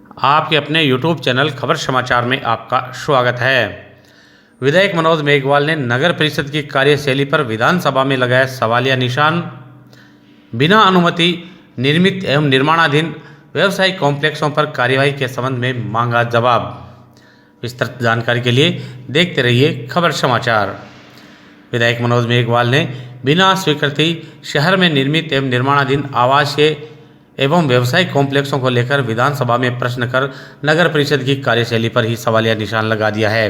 आपके अपने YouTube channel खबर समाचार में आपका स्वागत है। विधायक मनोज मेघवाल ने नगर परिषद की कार्यशैली पर विधानसभा में लगाया सवालिया निशान। बिना अनुमति निर्मित एवं निर्माणाधीन व्यावसायिक कॉम्प्लेक्सों पर कार्यवाही के संबंध में मांगा जवाब। विस्तृत जानकारी के लिए देखते रहिए खबर समाचार। विधायक मनोज मेघवाल ने बिना स्वीकृति शहर में निर्मित एवं निर्माणाधीन आवासीय एवं व्यावसायिक कॉम्प्लेक्सों को लेकर विधानसभा में प्रश्न कर नगर परिषद की कार्यशैली पर ही सवालिया निशान लगा दिया है।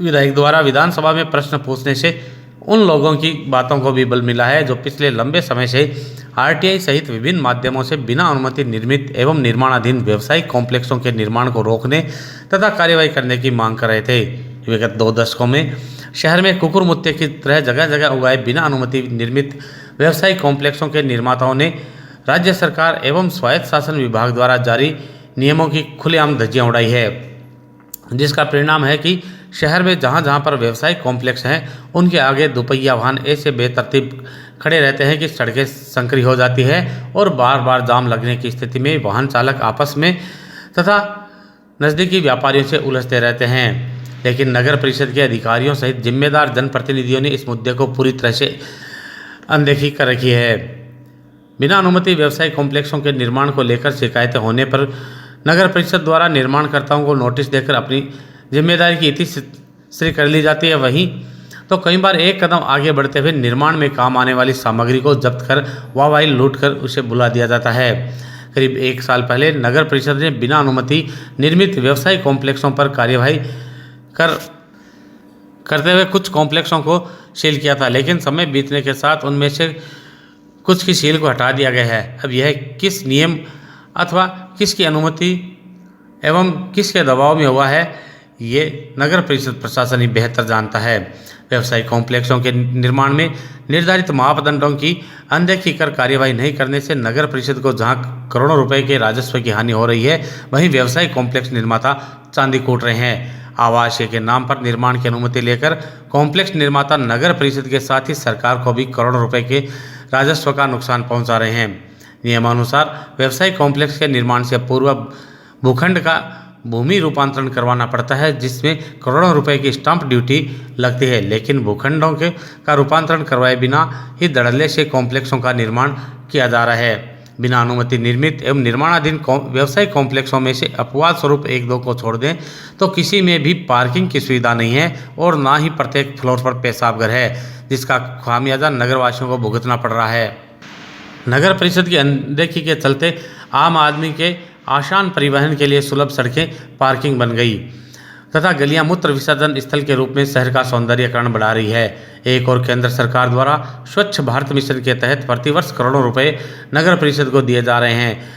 विधायक द्वारा विधानसभा में प्रश्न पूछने से उन लोगों की बातों को भी बल मिला है जो पिछले लंबे समय से आरटीआई सहित विभिन्न माध्यमों से बिना अनुमति निर्मित एवं निर्माणाधीन व्यावसायिक कॉम्प्लेक्सों के निर्माण को रोकने तथा कार्यवाही करने की मांग कर रहे थे। विगत 2 दशकों में शहर में कुकुर मुत्ते की तरह जगह जगह उगाए बिना अनुमति निर्मित व्यावसायिक कॉम्प्लेक्सों के निर्माताओं ने राज्य सरकार एवं स्वायत्त शासन विभाग द्वारा जारी नियमों की खुलेआम धज्जियां उड़ाई है, जिसका परिणाम है कि शहर में जहां जहां पर व्यावसायिक कॉम्प्लेक्स हैं उनके आगे दोपहिया वाहन ऐसे बेतरतीब खड़े रहते हैं कि सड़कें संकरी हो जाती है और बार बार जाम लगने की स्थिति में वाहन चालक आपस में तथा नज़दीकी व्यापारियों से उलझते रहते हैं। लेकिन नगर परिषद के अधिकारियों सहित जिम्मेदार जनप्रतिनिधियों ने इस मुद्दे को पूरी तरह से अनदेखी कर रखी है। बिना अनुमति व्यवसायिक कॉम्प्लेक्सों के निर्माण को लेकर शिकायतें होने पर नगर परिषद द्वारा निर्माणकर्ताओं को नोटिस देकर अपनी जिम्मेदारी की इतिश्री कर ली जाती है। वहीं तो कई बार एक कदम आगे बढ़ते हुए निर्माण में काम आने वाली सामग्री को जब्त कर वाहवाही लूट कर उसे बुला दिया जाता है। करीब 1 साल पहले नगर परिषद ने बिना अनुमति निर्मित व्यवसायिक कॉम्प्लेक्सों पर कार्यवाही करते हुए कुछ कॉम्प्लेक्सों को सील किया था, लेकिन समय बीतने के साथ उनमें से कुछ की सील को हटा दिया गया है। अब यह किस नियम अथवा किसकी अनुमति एवं किसके दबाव में हुआ है, ये नगर परिषद प्रशासन ही बेहतर जानता है। व्यावसायिक कॉम्प्लेक्सों के निर्माण में निर्धारित मापदंडों की अनदेखी कर कार्यवाही नहीं करने से नगर परिषद को जहां करोड़ों रुपए के राजस्व की हानि हो रही है, वहीं व्यावसायिक कॉम्प्लेक्स निर्माता चांदी कूट रहे हैं। आवासीय के नाम पर निर्माण की अनुमति लेकर कॉम्प्लेक्स निर्माता नगर परिषद के साथ ही सरकार को भी करोड़ों रुपए के राजस्व का नुकसान पहुंचा रहे हैं। नियमानुसार व्यवसायिक कॉम्प्लेक्स के निर्माण से पूर्व भूखंड का भूमि रूपांतरण करवाना पड़ता है, जिसमें करोड़ों रुपए की स्टाम्प ड्यूटी लगती है। लेकिन भूखंडों का रूपांतरण करवाए बिना ही धड़ल्ले से कॉम्प्लेक्सों का निर्माण किया जा रहा है। बिना अनुमति निर्मित एवं निर्माणाधीन व्यवसायिक कॉम्प्लेक्सों में से अपवाद स्वरूप 1-2 को छोड़ दें तो किसी में भी पार्किंग की सुविधा नहीं है और ना ही प्रत्येक फ्लोर पर पेशाब घर है, जिसका खामियाजा नगरवासियों को भुगतना पड़ रहा है। नगर परिषद की अनदेखी के चलते आम आदमी के आसान परिवहन के लिए सुलभ सड़कें पार्किंग बन गई तथा गलियां मूत्र विसर्जन स्थल के रूप में शहर का सौंदर्यीकरण बढ़ा रही है। एक और केंद्र सरकार द्वारा स्वच्छ भारत मिशन के तहत प्रतिवर्ष करोड़ों रुपए नगर परिषद को दिए जा रहे हैं,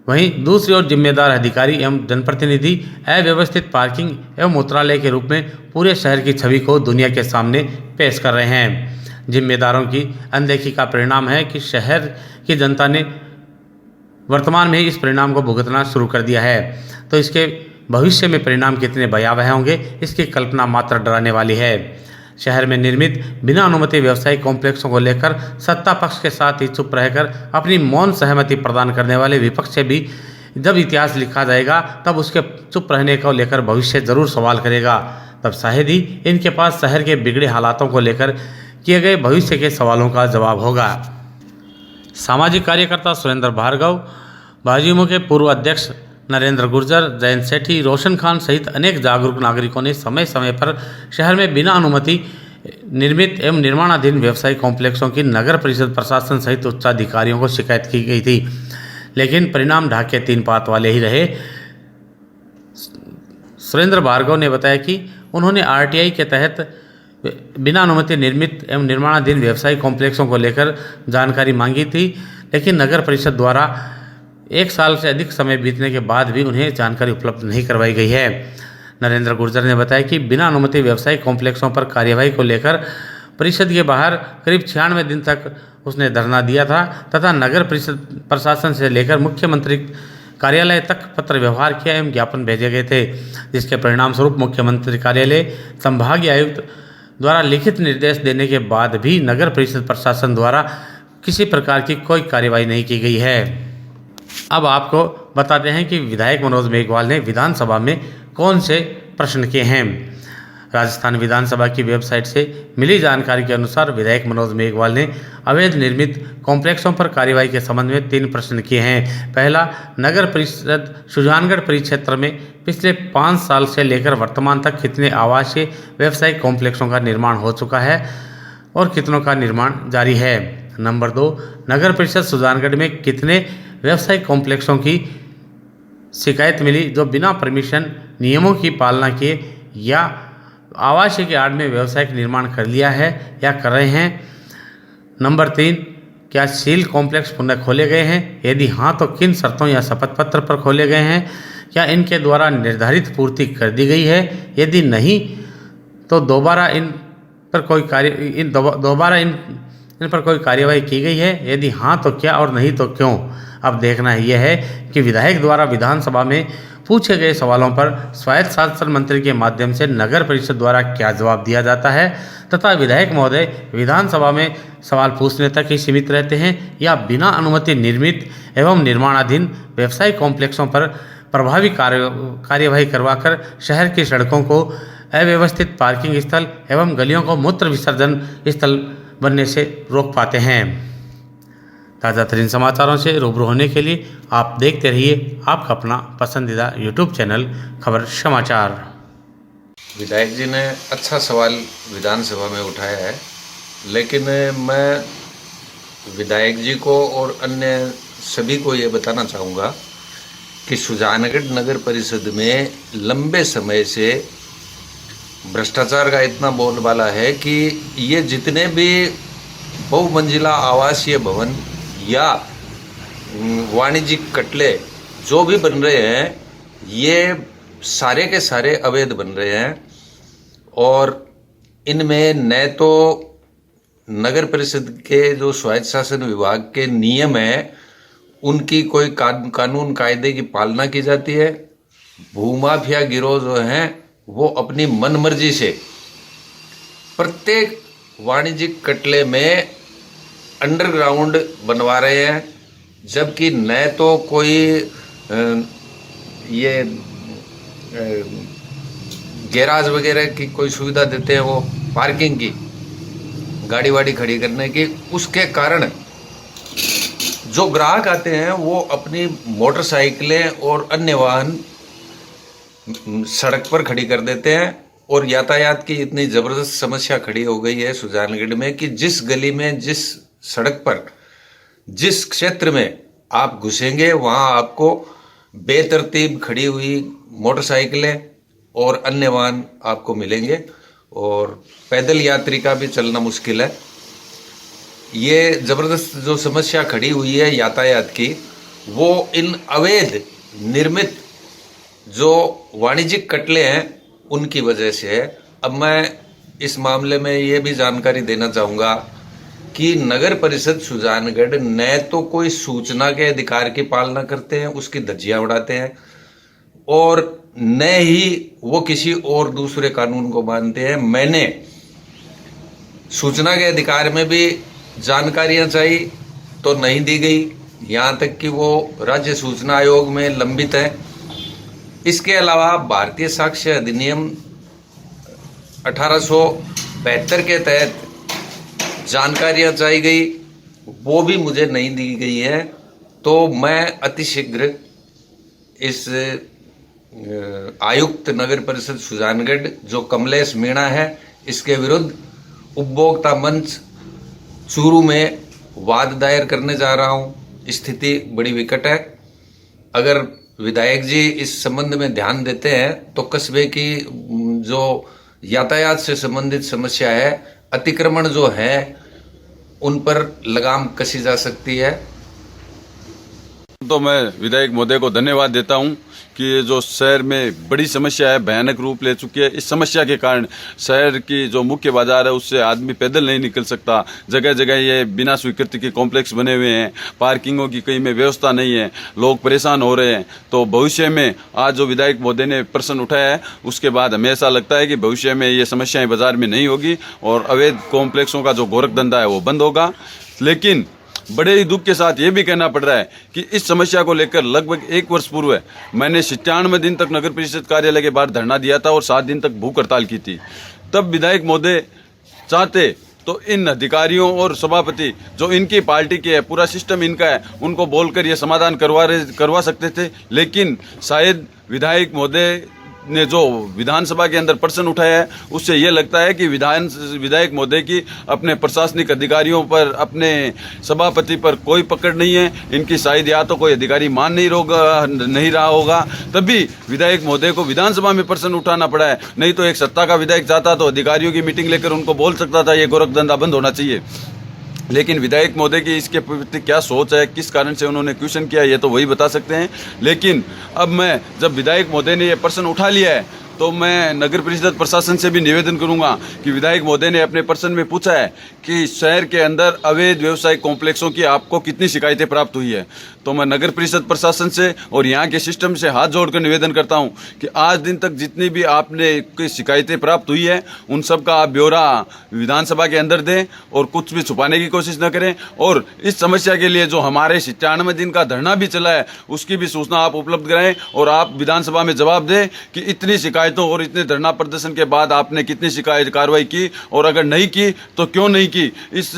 वहीं दूसरी ओर जिम्मेदार अधिकारी एवं जनप्रतिनिधि अव्यवस्थित पार्किंग एवं मूत्रालय के रूप में पूरे शहर की छवि को दुनिया के सामने पेश कर रहे हैं। जिम्मेदारों की अनदेखी का परिणाम है कि शहर की जनता ने वर्तमान में ही इस परिणाम को भुगतना शुरू कर दिया है, तो इसके भविष्य में परिणाम कितने भयावह होंगे, इसकी कल्पना मात्र डराने वाली है। शहर में निर्मित बिना अनुमति व्यवसायिक कॉम्प्लेक्सों को लेकर सत्ता पक्ष के साथ ही चुप रहकर अपनी मौन सहमति प्रदान करने वाले विपक्ष से भी जब इतिहास लिखा जाएगा तब उसके चुप रहने को लेकर भविष्य जरूर सवाल करेगा। तब शायद ही इनके पास शहर के बिगड़े हालातों को लेकर किए गए भविष्य के सवालों का जवाब होगा। सामाजिक कार्यकर्ता सुरेंद्र भार्गव, भाजयुमो के पूर्व अध्यक्ष नरेंद्र गुर्जर, जयंत सेठी, रोशन खान सहित अनेक जागरूक नागरिकों ने समय समय पर शहर में बिना अनुमति निर्मित एवं निर्माणाधीन व्यवसायिक कॉम्प्लेक्सों की नगर परिषद प्रशासन सहित उच्चाधिकारियों को शिकायत की गई थी, लेकिन परिणाम ढाके 3 पात वाले ही रहे। सुरेंद्र भार्गव ने बताया कि उन्होंने आरटीआई के तहत बिना अनुमति निर्मित एवं निर्माणाधीन व्यवसायिक कॉम्प्लेक्सों को लेकर जानकारी मांगी थी, लेकिन नगर परिषद द्वारा 1 साल से अधिक समय बीतने के बाद भी उन्हें जानकारी उपलब्ध नहीं करवाई गई है। नरेंद्र गुर्जर ने बताया कि बिना अनुमति व्यवसायिक कॉम्प्लेक्सों पर कार्यवाही को लेकर परिषद के बाहर करीब 96 दिन तक उसने धरना दिया था तथा नगर परिषद प्रशासन से लेकर मुख्यमंत्री कार्यालय तक पत्र व्यवहार किया एवं ज्ञापन भेजे गए थे, जिसके परिणाम स्वरूप मुख्यमंत्री कार्यालय, संभागीय आयुक्त द्वारा लिखित निर्देश देने के बाद भी नगर परिषद प्रशासन द्वारा किसी प्रकार की कोई कार्यवाही नहीं की गई है। अब आपको बताते हैं कि विधायक मनोज मेघवाल ने विधानसभा में कौन से प्रश्न किए हैं। राजस्थान विधानसभा की वेबसाइट से मिली जानकारी के अनुसार विधायक मनोज मेघवाल ने अवैध निर्मित कॉम्प्लेक्सों पर कार्रवाई के संबंध में 3 प्रश्न किए हैं। पहला, नगर परिषद सुजानगढ़ परिक्षेत्र में पिछले 5 साल से लेकर वर्तमान तक कितने आवासीय व्यावसायिक कॉम्प्लेक्सों का निर्माण हो चुका है और कितनों का निर्माण जारी है। नंबर 2, नगर परिषद सुजानगढ़ में कितने व्यावसायिक कॉम्प्लेक्सों की शिकायत मिली जो बिना परमिशन नियमों की पालना किए या आवासीय के आड़ में व्यावसायिक निर्माण कर लिया है या कर रहे हैं। नंबर 3, क्या सील कॉम्प्लेक्स पुनः खोले गए हैं? यदि हाँ तो किन शर्तों या शपथ पत्र पर खोले गए हैं? क्या इनके द्वारा निर्धारित पूर्ति कर दी गई है? यदि नहीं तो दोबारा इन पर कोई कार्यवाही की गई है? यदि हाँ तो क्या और नहीं तो क्यों? अब देखना यह है कि विधायक द्वारा विधानसभा में पूछे गए सवालों पर स्वायत्त शासन मंत्री के माध्यम से नगर परिषद द्वारा क्या जवाब दिया जाता है तथा विधायक महोदय विधानसभा में सवाल पूछने तक ही सीमित रहते हैं या बिना अनुमति निर्मित एवं निर्माणाधीन व्यवसायिक कॉम्प्लेक्सों पर प्रभावी कार्यवाही करवाकर शहर की सड़कों को अव्यवस्थित पार्किंग स्थल एवं गलियों को मूत्र विसर्जन स्थल बनने से रोक पाते हैं। ताज़ा तरीन समाचारों से रूबरू होने के लिए आप देखते रहिए आपका अपना पसंदीदा यूट्यूब चैनल खबर समाचार। विधायक जी ने अच्छा सवाल विधानसभा में उठाया है, लेकिन मैं विधायक जी को और अन्य सभी को ये बताना चाहूँगा कि सुजानगढ़ नगर परिषद में लंबे समय से भ्रष्टाचार का इतना बोलबाला है कि ये जितने भी बहुमंजिला आवासीय भवन या वाणिज्यिक कटले जो भी बन रहे हैं ये सारे के सारे अवैध बन रहे हैं और इनमें न तो नगर परिषद के जो स्वायत्त शासन विभाग के नियम हैं उनकी कोई कानून कायदे की पालना की जाती है। भूमाफिया गिरोह जो हैं वो अपनी मनमर्जी से प्रत्येक वाणिज्यिक कटले में अंडरग्राउंड बनवा रहे हैं, जबकि न तो कोई ये गैराज वगैरह की कोई सुविधा देते हैं, वो पार्किंग की गाड़ी वाड़ी खड़ी करने की। उसके कारण जो ग्राहक आते हैं वो अपनी मोटरसाइकिलें और अन्य वाहन सड़क पर खड़ी कर देते हैं और यातायात की इतनी ज़बरदस्त समस्या खड़ी हो गई है सुजानगढ़ में कि जिस गली में, जिस सड़क पर, जिस क्षेत्र में आप घुसेंगे वहाँ आपको बेतरतीब खड़ी हुई मोटरसाइकिलें और अन्य वाहन आपको मिलेंगे और पैदल यात्री का भी चलना मुश्किल है। ये ज़बरदस्त जो समस्या खड़ी हुई है यातायात की, वो इन अवैध निर्मित जो वाणिज्यिक कटले हैं उनकी वजह से है। अब मैं इस मामले में ये भी जानकारी देना चाहूँगा कि नगर परिषद सुजानगढ़ न तो कोई सूचना के अधिकार की पालना करते हैं, उसकी धज्जियां उड़ाते हैं, और न ही वो किसी और दूसरे कानून को मानते हैं। मैंने सूचना के अधिकार में भी जानकारियां चाहिए तो नहीं दी गई, यहाँ तक कि वो राज्य सूचना आयोग में लंबित है। इसके अलावा भारतीय साक्ष्य अधिनियम 1872 के तहत जानकारियां चाहिए गई, वो भी मुझे नहीं दी गई है। तो मैं अतिशीघ्र इस आयुक्त नगर परिषद सुजानगढ़ जो कमलेश मीणा है, इसके विरुद्ध उपभोक्ता मंच चूरू में वाद दायर करने जा रहा हूँ। स्थिति बड़ी विकट है। अगर विधायक जी इस संबंध में ध्यान देते हैं तो कस्बे की जो यातायात से संबंधित समस्या है, अतिक्रमण जो है, उन पर लगाम कसी जा सकती है। तो मैं विधायक महोदय को धन्यवाद देता हूं कि ये जो शहर में बड़ी समस्या है, भयानक रूप ले चुकी है। इस समस्या के कारण शहर की जो मुख्य बाजार है उससे आदमी पैदल नहीं निकल सकता। जगह जगह ये बिना स्वीकृति के कॉम्प्लेक्स बने हुए हैं, पार्किंगों की कहीं में व्यवस्था नहीं है, लोग परेशान हो रहे हैं। तो भविष्य में आज जो विधायक महोदय ने प्रश्न उठाया है उसके बाद हमें ऐसा लगता है कि भविष्य में ये समस्याएं बाजार में नहीं होगी और अवैध कॉम्प्लेक्सों का जो गोरख धंधा है वो बंद होगा। लेकिन बड़े ही दुख के साथ ये भी कहना पड़ रहा है कि इस समस्या को लेकर लगभग 1 वर्ष पूर्व मैंने 97 दिन तक नगर परिषद कार्यालय के बाहर धरना दिया था और 7 दिन तक भूख हड़ताल की थी। तब विधायक महोदय चाहते तो इन अधिकारियों और सभापति जो इनकी पार्टी के है, पूरा सिस्टम इनका है, उनको बोलकर ये समाधान करवा सकते थे। लेकिन शायद विधायक महोदय ने जो विधानसभा के अंदर प्रश्न उठाया है उससे ये लगता है कि विधायक महोदय की अपने प्रशासनिक अधिकारियों पर, अपने सभापति पर कोई पकड़ नहीं है। इनकी शायद या तो कोई अधिकारी मान नहीं रहा होगा, तभी विधायक महोदय को विधानसभा में प्रश्न उठाना पड़ा है। नहीं तो एक सत्ता का विधायक चाहता तो अधिकारियों की मीटिंग लेकर उनको बोल सकता था ये गोरख धंधा बंद होना चाहिए। लेकिन विधायक महोदय की इसके प्रति क्या सोच है, किस कारण से उन्होंने क्वेश्चन किया, ये तो वही बता सकते हैं। लेकिन अब मैं जब विधायक महोदय ने ये प्रश्न उठा लिया है तो मैं नगर परिषद प्रशासन से भी निवेदन करूंगा कि विधायक महोदय ने अपने प्रश्न में पूछा है कि शहर के अंदर अवैध व्यवसायिक कॉम्प्लेक्सों की आपको कितनी शिकायतें प्राप्त हुई है। तो मैं नगर परिषद प्रशासन से और यहाँ के सिस्टम से हाथ जोड़कर निवेदन करता हूँ कि आज दिन तक जितनी भी आपने शिकायतें प्राप्त हुई है उन सब का आप ब्यौरा विधानसभा के अंदर दें और कुछ भी छुपाने की कोशिश न करें। और इस समस्या के लिए जो हमारे 97 दिन का धरना भी चला है उसकी भी सूचना आप उपलब्ध कराएं और आप विधानसभा में जवाब दें कि इतनी शिकायतों और इतने धरना प्रदर्शन के बाद आपने कितनी शिकायत कार्रवाई की और अगर नहीं की तो क्यों नहीं की। इस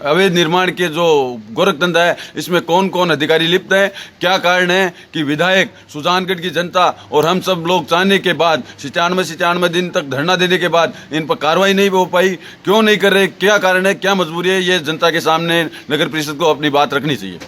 अवैध निर्माण के जो गोरख धंधा है इसमें कौन कौन अधिकारी लिप्त है, क्या कारण है कि विधायक सुजानगढ़ की जनता और हम सब लोग चाहने के बाद 97 दिन तक धरना देने के बाद इन पर कार्रवाई नहीं हो पाई, क्यों नहीं कर रहे, क्या कारण है, क्या मजबूरी है, ये जनता के सामने नगर परिषद को अपनी बात रखनी चाहिए।